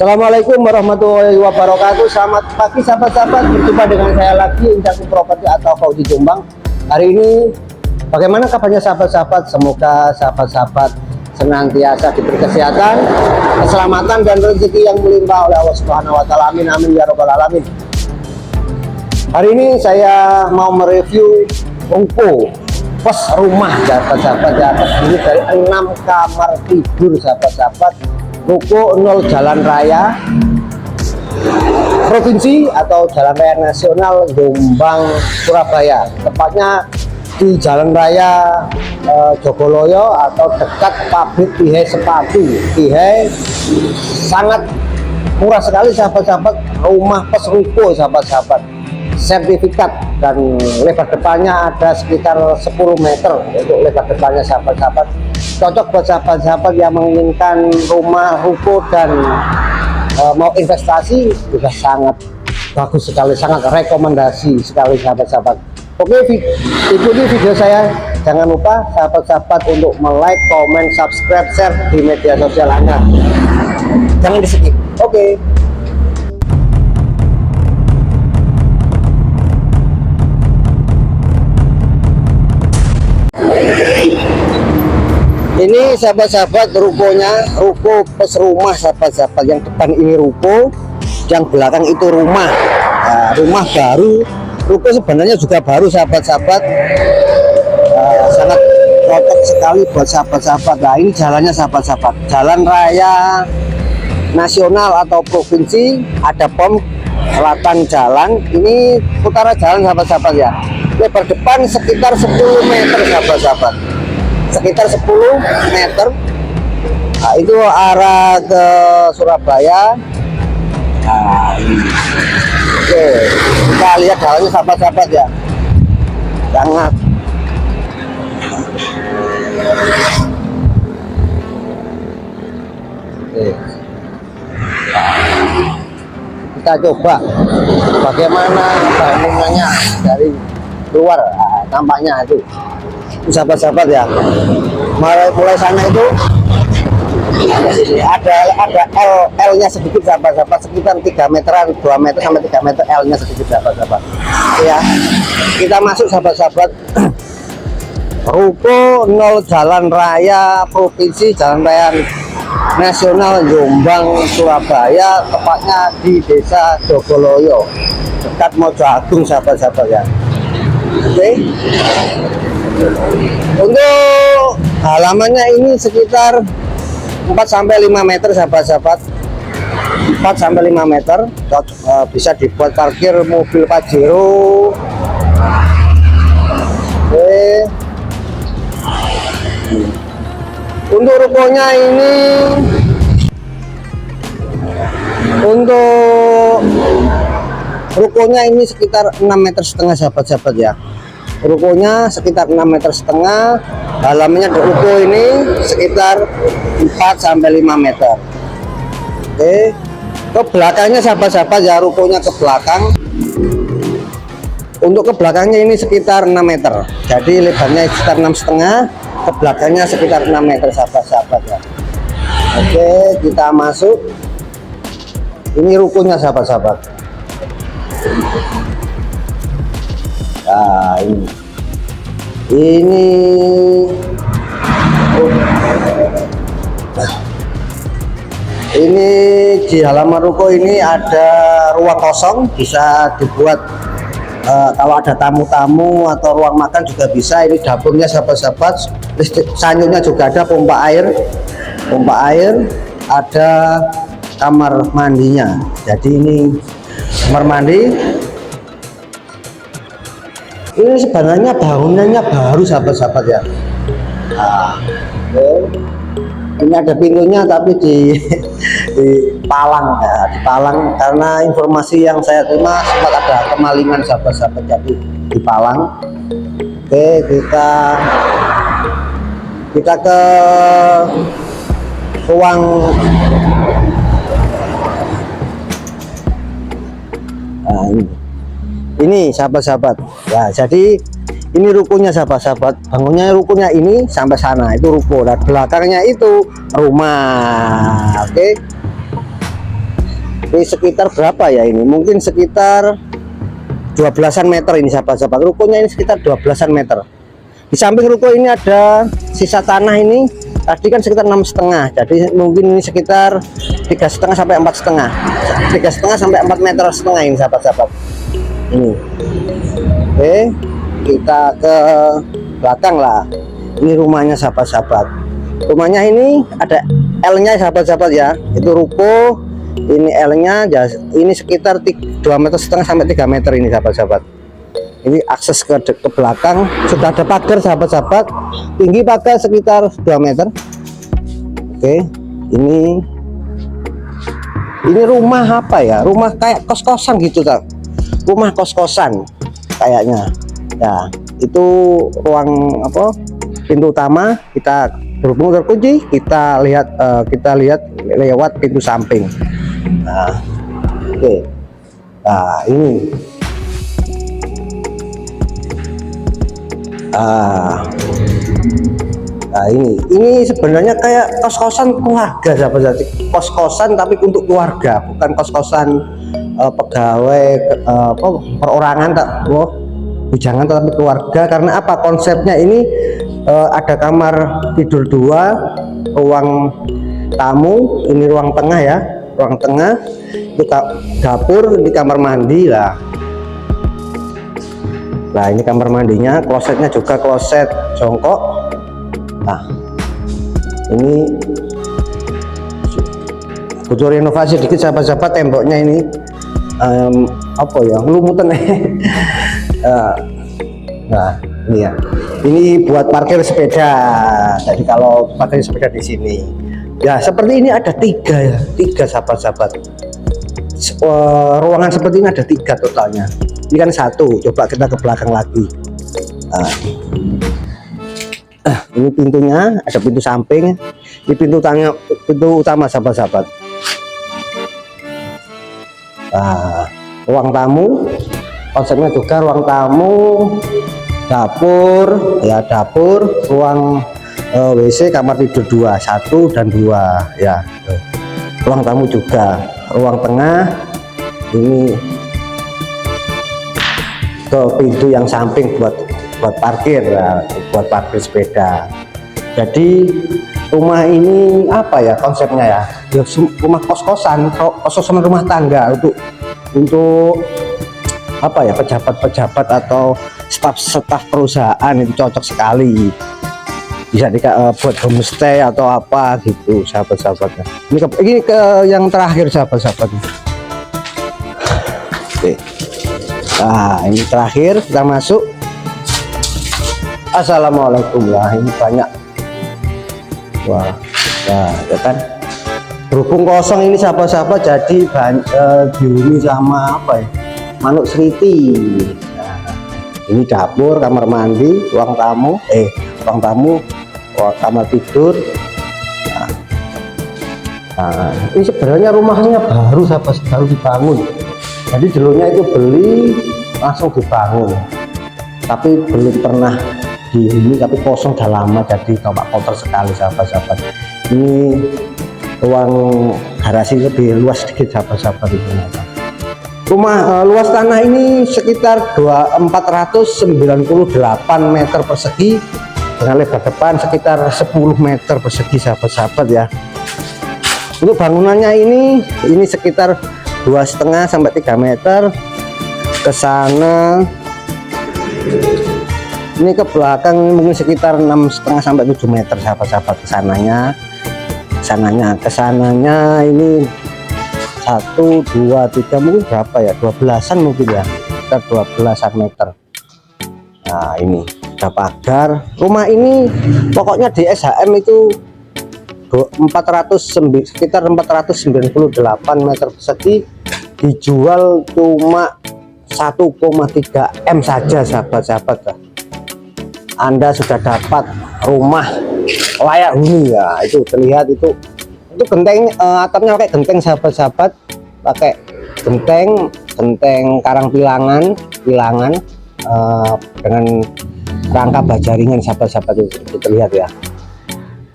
Assalamualaikum warahmatullahi wabarakatuh. Selamat pagi sahabat-sahabat, berjumpa dengan saya lagi Incaku Properti atau Fauzi Jombang. Hari ini bagaimana kabarnya sahabat-sahabat? Semoga sahabat-sahabat senantiasa diberi kesehatan, keselamatan dan rezeki yang melimpah oleh Allah Subhanahu wa taala. Amin amin ya rabbal alamin. Hari ini saya mau mereview ruko pos rumah sahabat-sahabat yang terdiri dari 6 kamar tidur sahabat-sahabat. Ruko 0 Jalan Raya Provinsi atau Jalan Raya Nasional Jombang Surabaya, tepatnya di Jalan Raya Jogoloyo atau dekat pabrik Tihai Sepatu. Tihai sangat murah sekali sahabat-sahabat, rumah pos ruko sahabat-sahabat, sertifikat, dan lebar depannya ada sekitar 10 meter untuk lebar depannya sahabat-sahabat. Cocok buat sahabat-sahabat yang menginginkan rumah ruko dan mau investasi, juga sangat bagus sekali, sangat rekomendasi sekali sahabat-sahabat. Oke, ikuti video saya. Jangan lupa sahabat-sahabat untuk like, comment, subscribe, share di media sosial Anda. Jangan di skip. Oke. Ini sahabat-sahabat rukonya, ruko pos rumah sahabat-sahabat. Yang depan ini ruko, yang belakang itu rumah. Nah, rumah baru, ruko sebenarnya juga baru sahabat-sahabat. Sangat cocok sekali buat sahabat-sahabat. Nah, ini jalannya sahabat-sahabat, Jalan Raya Nasional atau Provinsi, ada pom selatan jalan. Ini utara jalan sahabat-sahabat ya. Lebar depan sekitar 10 meter sahabat-sahabat, sekitar 10 meter. Nah, itu arah ke Surabaya. Nah, ini. Oke, kita lihat jalannya sahabat-sahabat ya, sangat oke. Kita coba bagaimana bangunannya dari luar. Nah, nampaknya itu sahabat-sahabat ya, mulai sana itu ada L-nya sedikit sahabat-sahabat, sekitar 3 meteran, 2 meter sampai 3 meter L-nya sedikit sahabat-sahabat ya. Kita masuk sahabat-sahabat. Ruko 0 Jalan Raya Provinsi, Jalan Raya Nasional Jombang Surabaya, tepatnya di Desa Jogoloyo, dekat Mojo Agung sahabat-sahabat ya. Oke. Untuk halamannya ini sekitar 4-5 meter sahabat-sahabat, 4-5 meter. Bisa dibuat parkir mobil Pajero. Oke. Untuk rukonya ini, sekitar 6,5 meter sahabat-sahabat ya. Rukonya sekitar 6,5 meter. Halamannya ruko ini sekitar 4-5 meter. Oke, ke belakangnya sahabat-sahabat ya, rukonya ke belakang. Untuk ke belakangnya ini sekitar 6 meter. Jadi lebarnya sekitar 6,5, ke belakangnya sekitar 6 meter sahabat-sahabat ya. Oke, kita masuk. Ini rukonya sahabat-sahabat. Nah, ini di halaman ruko ini ada ruang kosong, bisa dibuat kalau ada tamu-tamu atau ruang makan juga bisa. Ini dapurnya sahabat-sahabat, listrik sanyunya juga ada, pompa air, ada kamar mandinya. Jadi ini kamar mandi. Ini sebenarnya bangunannya baru sahabat-sahabat ya. Nah, ini ada pintunya tapi dipalang ya, dipalang karena informasi yang saya terima sempat ada kemalingan sahabat-sahabat, jadi dipalang. Oke, kita ke ruang ini sahabat-sahabat ya. Jadi ini rukonya sahabat-sahabat, bangunnya rukonya ini sampai sana itu ruko, dan belakangnya itu rumah. Oke, Ini sekitar berapa ya ini? Mungkin sekitar 12-an meter ini sahabat-sahabat. Rukonya ini sekitar 12-an meter. Di samping ruko ini ada sisa tanah ini. Tadi kan sekitar 6,5. Jadi mungkin ini sekitar 3,5 sampai 4,5. 3,5 sampai 4,5 meter ini sahabat-sahabat. Ini. Oke, kita ke belakang lah. Ini rumahnya sahabat-sahabat. Rumahnya ini ada L-nya sahabat-sahabat ya. Itu ruko. Ini L-nya ini sekitar 2,5 meter sampai 3 meter ini sahabat-sahabat. Ini akses ke belakang, sudah ada pagar sahabat-sahabat, tinggi pagar sekitar 2 meter. Oke, ini rumah apa ya? Rumah kayak kos-kosan gitu tak? Rumah kos-kosan kayaknya. Ya, itu ruang apa? Pintu utama. Kita berhubung terkunci, kita lihat lewat pintu samping. Nah, oke. Nah, ini. Nah, ini sebenarnya kayak kos-kosan keluarga sahabat-sahabat. Kos-kosan tapi untuk keluarga, bukan kos-kosan pegawai perorangan tak, bujangan, tapi keluarga. Karena apa? Konsepnya ini ada kamar tidur 2, ruang tamu, ini ruang tengah ya. Ruang tengah itu dapur, ini kamar mandi lah. Nah, ini kamar mandinya, klosetnya juga kloset jongkok. Nah, ini butuh renovasi dikit sahabat-sahabat, temboknya ini apa ya, lumutan. Nah, ini ya, ini buat parkir sepeda. Jadi kalau parkir sepeda di sini ya seperti ini ada 3 sahabat-sahabat. Ruangan seperti ini ada 3 totalnya. Ini kan 1. Coba kita ke belakang lagi. Ini pintunya, ada pintu samping. Ini pintu utama sahabat-sahabat. Ruang tamu, konsepnya juga ruang tamu, dapur ya, dapur, ruang WC, kamar tidur 2, 1 dan 2 ya. Ruang tamu juga, ruang tengah. Ini ke pintu yang samping buat parkir ya, buat parkir sepeda. Jadi rumah ini apa ya konsepnya ya? Ya rumah kos-kosan rumah tangga untuk apa ya, pejabat-pejabat atau staf perusahaan. Itu cocok sekali. Bisa buat homestay atau apa gitu sahabat-sahabatnya. Ini ke yang terakhir sahabat-sahabat. Oke. Nah, ini terakhir kita masuk. Assalamualaikum. Lah, ini banyak. Wah, ya kan. Berhubung kosong ini sahabat-sahabat, jadi dihuni sama apa ya? Manuk seriti. Nah, ini dapur, kamar mandi, ruang tamu, kamar tidur. Nah, ini sebenarnya rumahnya baru sahabat, baru dibangun. Jadi dulunya itu beli langsung dibangun, tapi belum pernah dihuni, tapi kosong udah lama, jadi tampak kotor sekali sahabat-sahabat. Ini ruang garasi lebih luas sedikit sahabat-sahabat. Rumah luas tanah ini sekitar 498 meter persegi dengan lebar depan sekitar 10 meter persegi sahabat-sahabat ya. Untuk bangunannya ini sekitar 2,5 sampai 3 meter ke sana. Ini ke belakang mungkin sekitar 6,5 sampai 7 meter sahabat-sahabat ke sananya. Ke sananya ini 1, 2, 3 mungkin berapa ya? 12-an mungkin ya. Sekitar 12-an meter. Nah, ini ada pagar. Rumah ini pokoknya di SHM itu sekitar 498 meter persegi, dijual cuma 1,3 M saja sahabat-sahabat. Anda sudah dapat rumah layak huni ya. Itu terlihat itu genteng, atapnya pakai genteng sahabat-sahabat, pakai genteng karang pilangan dengan rangka baja ringan sahabat-sahabat. Itu terlihat ya.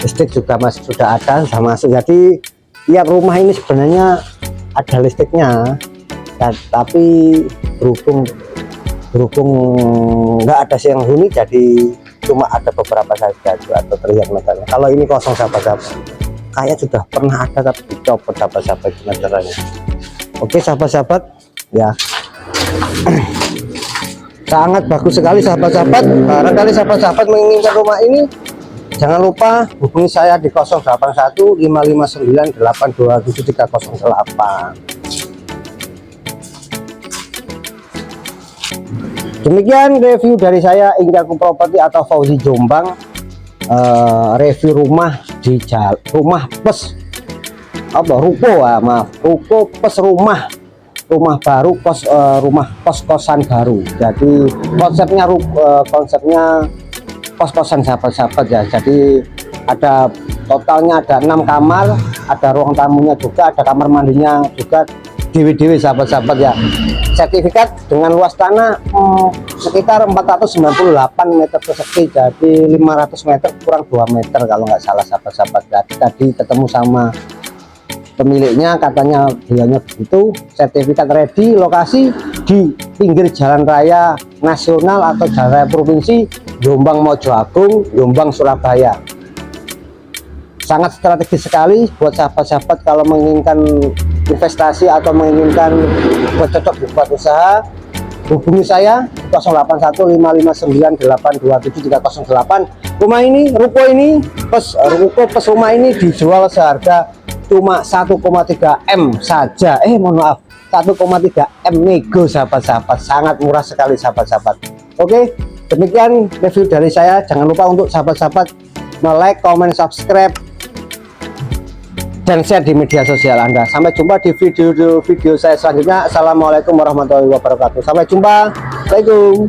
Listrik juga masih sudah ada, sudah masuk. Jadi tiap rumah ini sebenarnya ada listriknya ya, tapi berhubung nggak ada siang huni, jadi cuma ada beberapa saja atau terlihat meternya. Kalau ini kosong sahabat-sahabat, kayak sudah pernah ada tapi dicopot sahabat-sahabat meterannya. Oke sahabat-sahabat ya, sangat bagus sekali sahabat-sahabat. Barangkali sahabat-sahabat menginginkan rumah ini, jangan lupa hubungi saya di 081559827308. Demikian review dari saya, Inggarku Properti atau Fauzi Jombang. Review rumah di rumah plus ruko ruko plus rumah baru, rumah kos-kosan baru. Jadi konsepnya kos-kosan sahabat-sahabat ya. Jadi ada totalnya ada 6 kamar, ada ruang tamunya juga, ada kamar mandinya juga, dewe-dewe sahabat-sahabat ya. Sertifikat dengan luas tanah sekitar 498 meter persegi, jadi 500 meter kurang 2 meter kalau nggak salah sahabat-sahabat. Tadi ketemu sama pemiliknya, katanya biayanya begitu. Sertifikat ready, lokasi di pinggir jalan raya nasional atau jalan raya provinsi Jombang Mojo Agung, Jombang Surabaya. Sangat strategis sekali buat sahabat-sahabat kalau menginginkan investasi atau menginginkan bercocok buat usaha. Hubungi saya 081559827308. Rumah ini, ruko ini plus rumah ini dijual seharga cuma 1,3 M saja. Mohon maaf, 1,3 M nego sahabat-sahabat, sangat murah sekali sahabat-sahabat. Oke, demikian review dari saya. Jangan lupa untuk sahabat-sahabat like, comment, subscribe, dan share di media sosial Anda. Sampai jumpa di video saya selanjutnya. Assalamualaikum warahmatullahi wabarakatuh. Sampai jumpa. Assalamualaikum.